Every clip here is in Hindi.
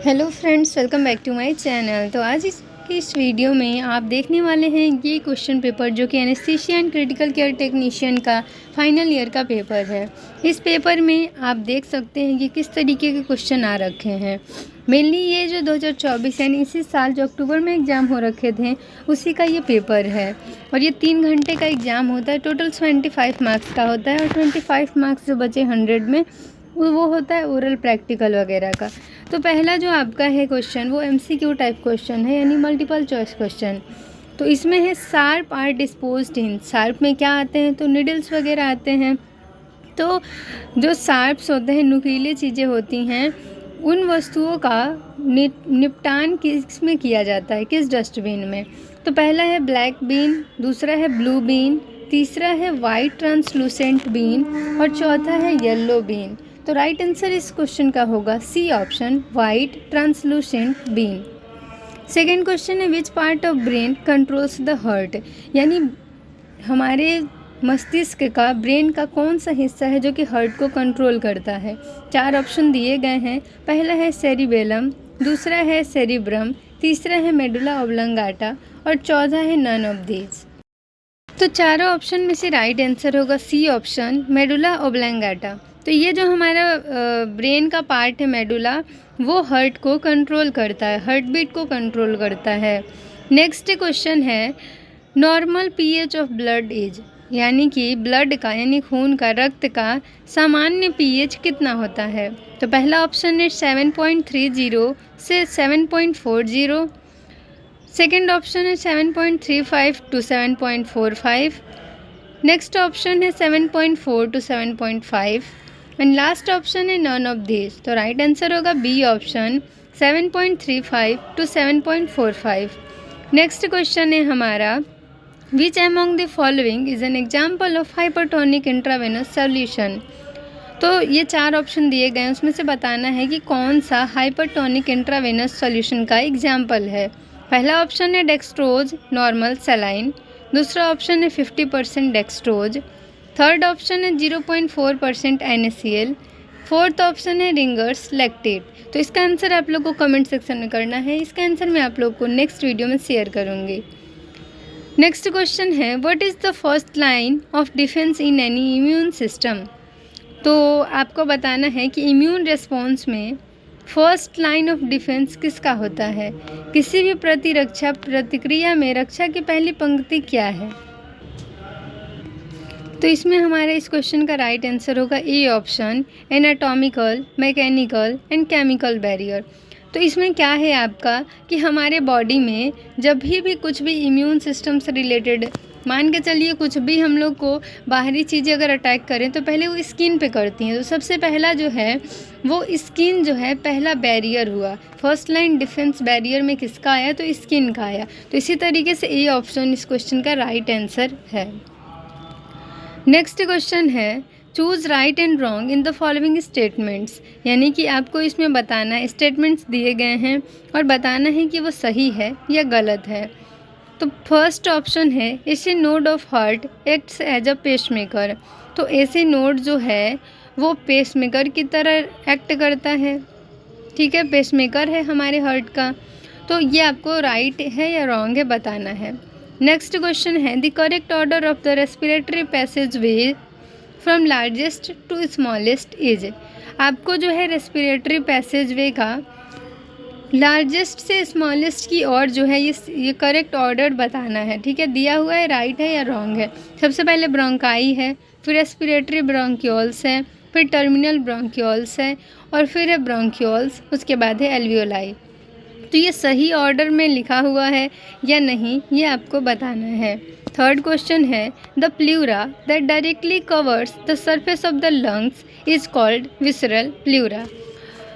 Hello friends, welcome back to my channel. तो आज इस वीडियो में आप देखने वाले हैं ये क्वेश्चन पेपर जो कि anaesthesia and critical care technician का फाइनल ईयर का पेपर है। इस पेपर में आप देख सकते हैं कि किस तरीके के क्वेश्चन आ रखे हैं। मेनली ये जो 2024 यानी इसी साल जो अक्टूबर में एग्ज़ाम हो रखे थे उसी का ये पेपर है और ये 3 घंटे का एग्ज़ाम होता है। टोटल 25 मार्क्स का होता है और 25 मार्क्स जो बचे 100 में वो होता है ओरल प्रैक्टिकल वगैरह का। तो पहला जो आपका है क्वेश्चन वो MCQ टाइप क्वेश्चन है, यानी मल्टीपल चॉइस क्वेश्चन। तो इसमें है sharp are disposed in. Sharp में क्या आते हैं तो निडल्स वगैरह आते हैं। तो जो शार्प्स होते हैं, नुकीली चीज़ें होती हैं, उन वस्तुओं का निपटान किस में किया जाता है, किस डस्टबिन में। तो पहला है ब्लैक बीन, दूसरा है ब्लू बीन, तीसरा है वाइट ट्रांसलूसेंट बीन और चौथा है येलो बीन। तो राइट आंसर इस क्वेश्चन का होगा C option, white translucent bean. Second question है which part of brain controls the heart, यानी हमारे मस्तिष्क का, ब्रेन का कौन सा हिस्सा है जो कि हार्ट को कंट्रोल करता है। 4 ऑप्शन दिए गए हैं। पहला है सेरिबेलम, दूसरा है सेरिब्रम, तीसरा है मेडुला ऑब्लंगाटा और चौथा है नन ऑफ दीज। तो चारों ऑप्शन में से राइट आंसर होगा सी ऑप्शन, मेडुला ऑब्लंगाटा। तो ये जो हमारा ब्रेन का पार्ट है मेडुला, वो हार्ट को कंट्रोल करता है, हार्ट बीट को कंट्रोल करता है। नेक्स्ट क्वेश्चन है normal pH of blood is, यानी कि ब्लड का, यानी खून का, रक्त का सामान्य पीएच कितना होता है। तो पहला ऑप्शन है 7.30 से 7.40, सेकेंड ऑप्शन है 7.35 टू 7.45, नेक्स्ट ऑप्शन है 7.4 टू 7.5 एंड लास्ट ऑप्शन है नन ऑफ दिस। तो राइट आंसर होगा B option, 7.35 to 7.45। Next question है हमारा which among the following is an example of hypertonic intravenous solution. तो ये 4 ऑप्शन दिए गए हैं, उसमें से बताना है कि कौन सा हाइपरटोनिक इंट्रावेनस सॉल्यूशन का एग्जाम्पल है। पहला ऑप्शन है डेक्सट्रोज नॉर्मल सलाइन, दूसरा ऑप्शन है 50% डेक्सट्रोज, थर्ड ऑप्शन है 0.4% NaCl, फोर्थ ऑप्शन है रिंगर्स लैक्टेट। तो इसका आंसर आप लोग को कमेंट सेक्शन में करना है। इसका आंसर मैं आप लोग को नेक्स्ट वीडियो में शेयर करूँगी। नेक्स्ट क्वेश्चन है what is the first line of defence in any immune system. तो आपको बताना है कि इम्यून रिस्पॉन्स में फर्स्ट लाइन ऑफ डिफेंस किसका होता है। किसी भी प्रतिरक्षा प्रतिक्रिया में रक्षा की पहली पंक्ति क्या है। तो इसमें हमारे इस क्वेश्चन का राइट आंसर होगा A option, anatomical, mechanical and chemical barrier. तो इसमें क्या है आपका कि हमारे बॉडी में जब भी कुछ भी इम्यून सिस्टम से रिलेटेड, मान के चलिए कुछ भी हम लोग को बाहरी चीज़ें अगर अटैक करें तो पहले वो स्किन पे करती हैं। तो सबसे पहला जो है वो स्किन जो है पहला बैरियर हुआ। फर्स्ट लाइन डिफेंस बैरियर में किसका आया तो स्किन का आया। तो इसी तरीके से ए ऑप्शन इस क्वेश्चन का राइट आंसर है। नेक्स्ट क्वेश्चन है choose right and wrong in the following statements, यानी कि आपको इसमें बताना है, स्टेटमेंट्स दिए गए हैं और बताना है कि वो सही है या गलत है। तो फर्स्ट ऑप्शन है AC node of heart acts as a pacemaker. तो एसी नोड जो है वो पेसमेकर की तरह एक्ट करता है, ठीक है, पेसमेकर है हमारे हार्ट का। तो ये आपको राइट है या रॉन्ग है बताना है। नेक्स्ट क्वेश्चन है the correct order of the respiratory passage way from largest to smallest is. आपको जो है रेस्पिरेटरी पैसेज वे का लार्जेस्ट से स्मॉलेस्ट की ओर जो है ये करेक्ट ऑर्डर बताना है, ठीक है। दिया हुआ है राइट है या रॉन्ग है। सबसे पहले ब्रोंकाई है, फिर रेस्पिरेटरी ब्रोंक्यूल्स है, फिर टर्मिनल ब्रोंक्यूल्स है और फिर है ब्रोंक्यूल्स, उसके बाद है एल्वियोलाई। तो ये सही ऑर्डर में लिखा हुआ है या नहीं ये आपको बताना है। थर्ड क्वेश्चन है the pleura that directly covers the surface of the lungs is called visceral pleura.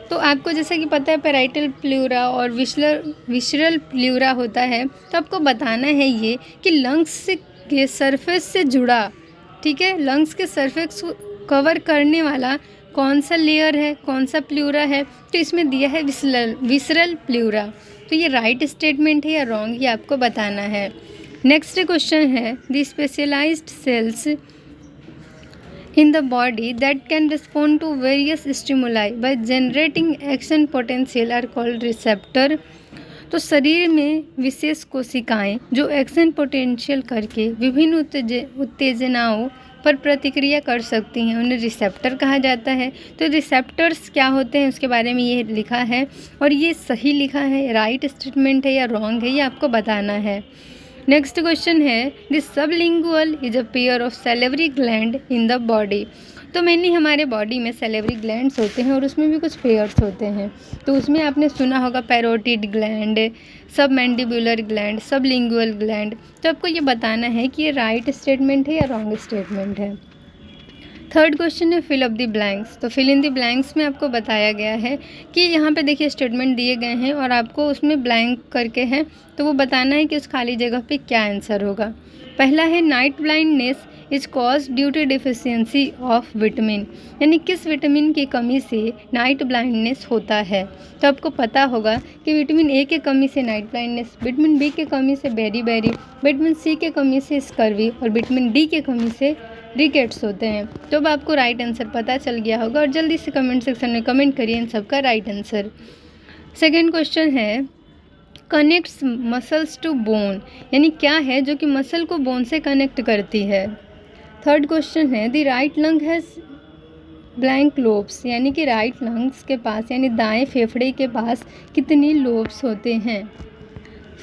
तो आपको जैसा कि पता है पैराइटल प्ल्यूरा और विसरल प्ल्यूरा होता है। तो आपको बताना है ये कि लंग्स के सरफेस से जुड़ा, ठीक है, लंग्स के सरफेस को कवर करने वाला कौन सा लेयर है, कौन सा प्ल्यूरा है। तो इसमें दिया है विसरल प्ल्यूरा। तो ये राइट स्टेटमेंट है या रॉन्ग ये आपको बताना है। नेक्स्ट क्वेश्चन है the specialised cells in the body that can respond to various stimuli by generating action potential are called receptor। तो शरीर में विशेष कोशिकाएं जो एक्शन पोटेंशियल करके विभिन्न उत्तेजनाओं पर प्रतिक्रिया कर सकती हैं उन्हें रिसेप्टर कहा जाता है। तो रिसेप्टर्स क्या होते हैं उसके बारे में ये लिखा है, और ये सही लिखा है, राइट स्टेटमेंट है या रॉन्ग है, ये आपको बताना है। नेक्स्ट क्वेश्चन है, this sublingual is a pair of salivary gland in the body. तो मेनली हमारे बॉडी में सैलिवरी ग्लैंड्स होते हैं और उसमें भी कुछ पेयर्स होते हैं। तो उसमें आपने सुना होगा पैरोटिड ग्लैंड, सब मैंडिबुलर ग्लैंड, सबलिंगुअल ग्लैंड। तो आपको ये बताना है कि ये राइट स्टेटमेंट है या रॉन्ग स्टेटमेंट है। थर्ड क्वेश्चन है फिल अप द ब्लैंक्स। तो फिल इन द ब्लैंक्स में आपको बताया गया है कि यहाँ पे देखिए स्टेटमेंट दिए गए हैं और आपको उसमें ब्लैंक करके है तो वो बताना है कि उस खाली जगह पे क्या आंसर होगा। पहला है night blindness is cause due to deficiency of vitamin, यानी किस विटामिन की कमी से नाइट ब्लाइंडनेस होता है। तो आपको पता होगा कि विटामिन ए की कमी से नाइट ब्लाइंडनेस, विटामिन बी की कमी से बेरी, विटामिन सी की कमी से स्कर्वी और विटामिन डी की कमी से रिकेट्स होते हैं। तो अब आपको राइट आंसर पता चल गया होगा और जल्दी से कमेंट सेक्शन में कमेंट करिए इन सबका राइट आंसर। सेकेंड क्वेश्चन है कनेक्ट्स मसल्स टू बोन, यानी क्या है जो कि मसल को बोन से कनेक्ट करती है। थर्ड क्वेश्चन है the right lung has blank lobes, यानी कि राइट लंग्स के पास यानी दाएं फेफड़े के पास कितनी लोब्स होते हैं।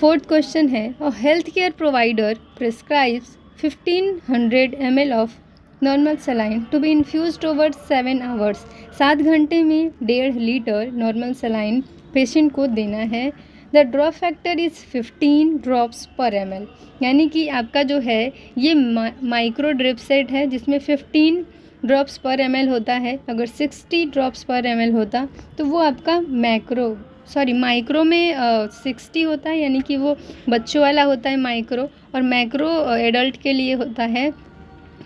फोर्थ क्वेश्चन है a health care provider prescribes 1500 ml of normal saline to be infused over 7 hours. 7 घंटे में 1.5 लीटर नॉर्मल सलाइन पेशेंट को देना है। The drop factor is 15 drops पर ml, यानी कि आपका जो है ये माइक्रो ड्रिप सेट है जिसमें 15 ड्रॉप्स पर ml होता है। अगर 60 ड्रॉप्स पर ml होता तो वो आपका माइक्रो में 60 होता है, यानी कि वो बच्चों वाला होता है माइक्रो, और मैक्रो एडल्ट के लिए होता है।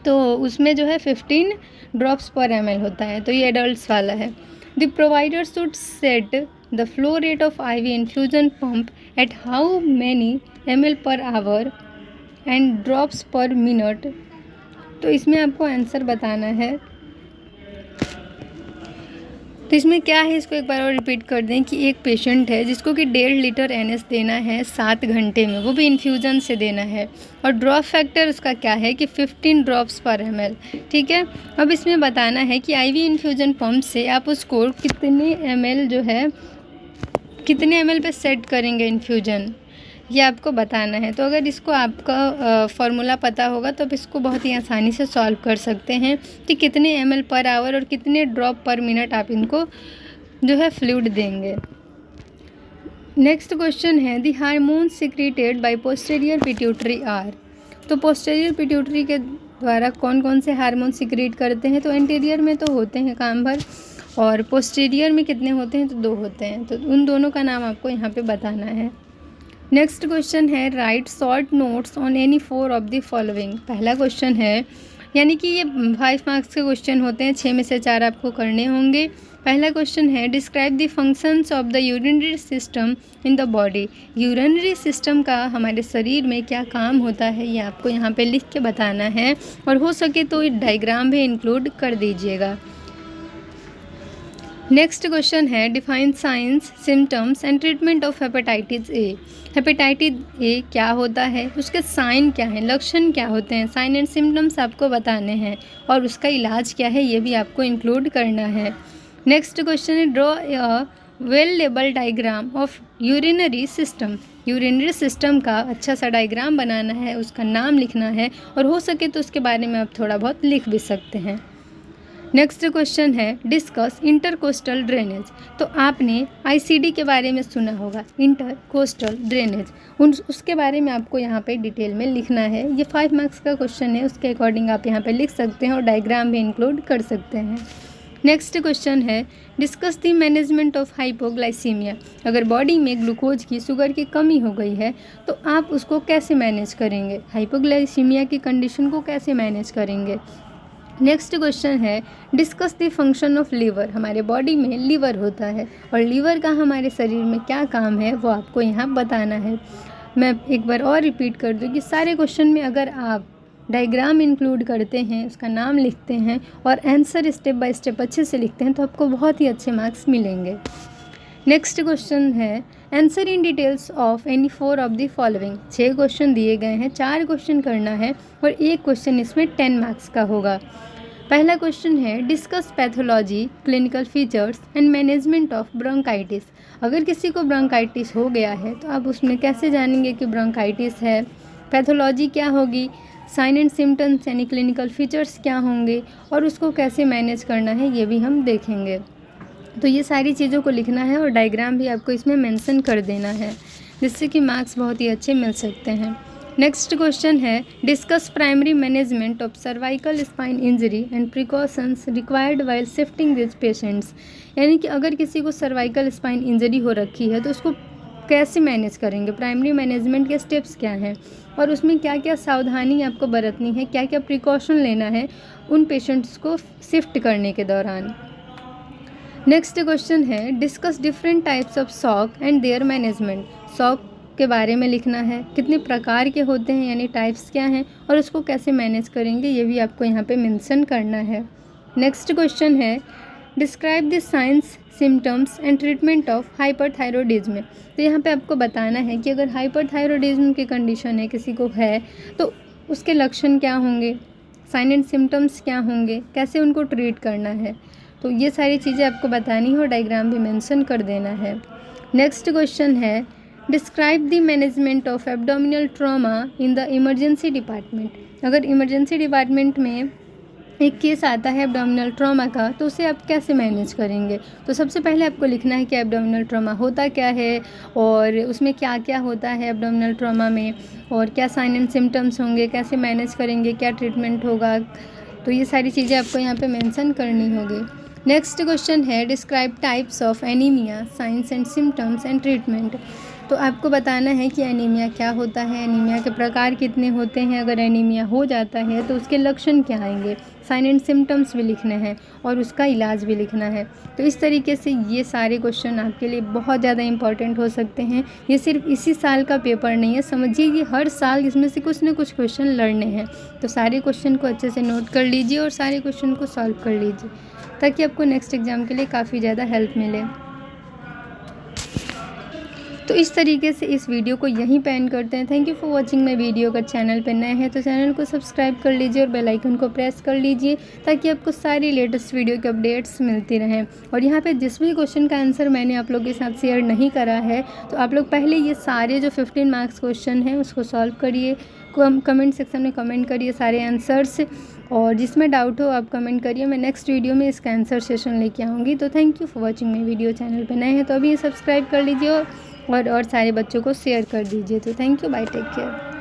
तो उसमें जो है 15 ड्रॉप्स पर ml होता है, तो ये एडल्ट्स वाला है। The provider should set the flow rate of IV infusion pump at how many ml per hour and drops पर मिनट। तो इसमें आपको आंसर बताना है। तो इसमें क्या है इसको एक बार और रिपीट कर दें कि एक पेशेंट है जिसको कि 1.5 लीटर NS देना है 7 घंटे में, वो भी इन्फ्यूज़न से देना है, और ड्रॉप फैक्टर उसका क्या है कि 15 ड्रॉप्स पर ml। ठीक है, अब इसमें बताना है कि IV इन्फ्यूज़न पंप से आप उसको कितने ml पे सेट करेंगे इन्फ्यूजन, ये आपको बताना है। तो अगर इसको आपका फॉर्मूला पता होगा तो आप इसको बहुत ही आसानी से सॉल्व कर सकते हैं कि कितने ml पर आवर और कितने ड्रॉप पर मिनट आप इनको जो है फ्लूइड देंगे। नेक्स्ट क्वेश्चन है the hormones secreted by posterior pituitary are. तो पोस्टीरियर पिट्यूटरी के द्वारा कौन कौन से हार्मोन सिक्रीट करते हैं। तो एंटीरियर में तो होते हैं काम भर, और पोस्टीरियर में कितने होते हैं तो 2 होते हैं। तो उन दोनों का नाम आपको यहाँ पे बताना है। नेक्स्ट क्वेश्चन है right short notes on any 4 of the following. पहला क्वेश्चन है, यानी कि ये 5 मार्क्स के क्वेश्चन होते हैं, 6 में से 4 आपको करने होंगे। पहला क्वेश्चन है describe the functions of the urinary system in the body. Urinary system का हमारे शरीर में क्या काम होता है ये आपको यहाँ पे लिख के बताना है, और हो सके तो डायग्राम भी इंक्लूड कर दीजिएगा। नेक्स्ट क्वेश्चन है define signs symptoms and treatment of hepatitis A. Hepatitis A क्या होता है, उसके साइन क्या हैं, लक्षण क्या होते हैं, साइन एंड सिम्टम्स आपको बताने हैं, और उसका इलाज क्या है ये भी आपको इंक्लूड करना है। नेक्स्ट क्वेश्चन है draw a well label diagram of urinary system. Urinary system का अच्छा सा डायग्राम बनाना है, उसका नाम लिखना है, और हो सके तो उसके बारे में आप थोड़ा बहुत लिख भी सकते हैं। नेक्स्ट क्वेश्चन है डिस्कस इंटरकोस्टल ड्रेनेज। तो आपने ICD के बारे में सुना होगा, इंटरकोस्टल ड्रेनेज, उसके बारे में आपको यहाँ पे डिटेल में लिखना है। ये 5 मार्क्स का क्वेश्चन है, उसके अकॉर्डिंग आप यहाँ पे लिख सकते हैं और डायग्राम भी इंक्लूड कर सकते हैं। नेक्स्ट क्वेश्चन है discuss the management of hypoglycaemia. अगर बॉडी में ग्लूकोज की, शुगर की कमी हो गई है तो आप उसको कैसे मैनेज करेंगे, हाइपोग्लाइसीमिया की कंडीशन को कैसे मैनेज करेंगे। नेक्स्ट क्वेश्चन है discuss the function of liver. हमारे बॉडी में लीवर होता है, और लीवर का हमारे शरीर में क्या काम है वो आपको यहाँ बताना है। मैं एक बार और रिपीट कर दूँ कि सारे क्वेश्चन में अगर आप डायग्राम इंक्लूड करते हैं, उसका नाम लिखते हैं और आंसर स्टेप बाय स्टेप अच्छे से लिखते हैं तो आपको बहुत ही अच्छे मार्क्स मिलेंगे। नेक्स्ट क्वेश्चन है answer in details of any 4 of the following. 6 question दिए गए हैं, 4 क्वेश्चन करना है और एक क्वेश्चन इसमें 10 मार्क्स का होगा। पहला क्वेश्चन है discuss pathology, clinical features and management of bronchitis. अगर किसी को ब्रोंकाइटिस हो गया है तो आप उसमें कैसे जानेंगे कि ब्रोंकाइटिस है, पैथोलॉजी क्या होगी, साइन एंड सिम्टम्स यानी क्लिनिकल फीचर्स क्या होंगे और उसको कैसे मैनेज करना है ये भी हम देखेंगे। तो ये सारी चीज़ों को लिखना है और डायग्राम भी आपको इसमें मेंशन कर देना है, जिससे कि मार्क्स बहुत ही अच्छे मिल सकते हैं। नेक्स्ट क्वेश्चन है discuss primary management of cervical spine injury and precautions required while shifting this patients. यानी कि अगर किसी को सर्वाइकल स्पाइन इंजरी हो रखी है तो उसको कैसे मैनेज करेंगे, प्राइमरी मैनेजमेंट के स्टेप्स क्या हैं और उसमें क्या क्या सावधानी आपको बरतनी है, क्या क्या प्रिकॉशन लेना है उन पेशेंट्स को शिफ्ट करने के दौरान। नेक्स्ट क्वेश्चन है discuss different types of shock and there management. Shock के बारे में लिखना है, कितने प्रकार के होते हैं यानी टाइप्स क्या हैं और उसको कैसे मैनेज करेंगे ये भी आपको यहाँ पे मेंशन करना है। नेक्स्ट क्वेश्चन है describe the science, symptoms and treatment of hyperthyroidism. तो यहाँ पे आपको बताना है कि अगर हाइपरथायरॉयडिज्म की कंडीशन है, किसी को है, तो उसके लक्षण क्या होंगे, साइन एंड सिम्टम्स क्या होंगे, कैसे उनको ट्रीट करना है। तो ये सारी चीज़ें आपको बतानी है और डायग्राम भी मेंशन कर देना है। नेक्स्ट क्वेश्चन है describe the management of abdominal trauma in the emergency department. अगर इमरजेंसी डिपार्टमेंट में एक केस आता है एब्डोमिनल ट्रॉमा का तो उसे आप कैसे मैनेज करेंगे। तो सबसे पहले आपको लिखना है कि एब्डोमिनल ट्रॉमा होता क्या है और उसमें क्या क्या होता है एब्डोमिनल ट्रॉमा में और क्या साइन एंड सिम्टम्स होंगे, कैसे मैनेज करेंगे, क्या ट्रीटमेंट होगा। तो ये सारी चीज़ें आपको यहाँ पे मेंशन करनी होगी। नेक्स्ट क्वेश्चन है describe types of anaemia, science and symptoms and treatment. तो आपको बताना है कि एनीमिया क्या होता है, एनीमिया के प्रकार कितने होते हैं, अगर एनीमिया हो जाता है तो उसके लक्षण क्या आएंगे, साइन एंड सिम्टम्स भी लिखने हैं और उसका इलाज भी लिखना है। तो इस तरीके से ये सारे क्वेश्चन आपके लिए बहुत ज़्यादा इंपॉर्टेंट हो सकते हैं। ये सिर्फ इसी साल का पेपर नहीं है, समझिए कि हर साल इसमें से कुछ ना कुछ क्वेश्चन लड़ने हैं। तो सारे क्वेश्चन को अच्छे से नोट कर लीजिए और सारे क्वेश्चन को सॉल्व कर लीजिए ताकि आपको नेक्स्ट एग्ज़ाम के लिए काफ़ी ज़्यादा हेल्प मिले। तो इस तरीके से इस वीडियो को यहीं पे एंड करते हैं। Thank you for watching my video. अगर चैनल पे नए हैं तो चैनल को सब्सक्राइब कर लीजिए और बेल आइकन को प्रेस कर लीजिए ताकि आपको सारी लेटेस्ट वीडियो की अपडेट्स मिलती रहें। और यहाँ पे जिस भी क्वेश्चन का आंसर मैंने आप लोगों के साथ शेयर नहीं करा है तो आप लोग पहले ये सारे जो 15 मार्क्स क्वेश्चन हैं उसको सॉल्व करिए, कमेंट सेक्शन में कमेंट करिए सारे आंसर्स और जिसमें डाउट हो आप कमेंट करिए। मैं नेक्स्ट वीडियो में इसका आंसर सेशन लेके आऊँगी। तो thank you for watching my video. Channel पे नए हैं तो अभी सब्सक्राइब कर लीजिए और सारे बच्चों को शेयर कर दीजिए। तो thank you, bye, take care.